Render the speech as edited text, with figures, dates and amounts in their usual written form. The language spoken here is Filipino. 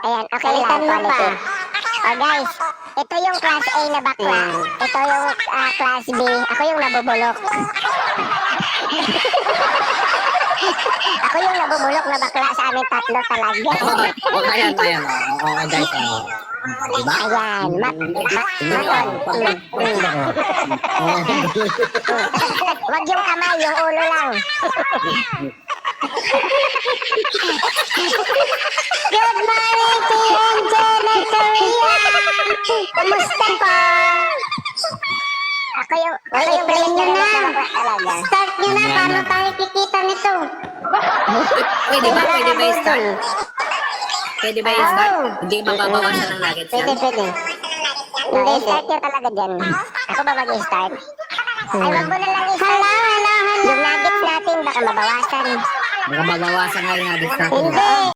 Ayan, okay lang, quality. Oh guys, ito yung class A na bakla. Ito yung class B. Ako yung nabubulok. Ako yung nabubulok na bakla sa amin tatlo talaga. Ayan. Oo, guys. Diba? Ayan, maton. Wag yung kamay, yung ulo lang. Good morning, TNJ ng Korean! Kumusta po? Ako yung play nyo na. talaga. Start nyo na, paano tayo kikita nito? Pwede ba i-start? Pwede ba i-start? Hindi mababawasan ng nuggets yan? Pwede. Hindi, start nyo talaga dyan. Ako ba mag-start? Ay, wag mo na lang i-start. Yung nuggets natin, baka mabawasan. Baka mabawasan nga yung nuggets natin. Hindi.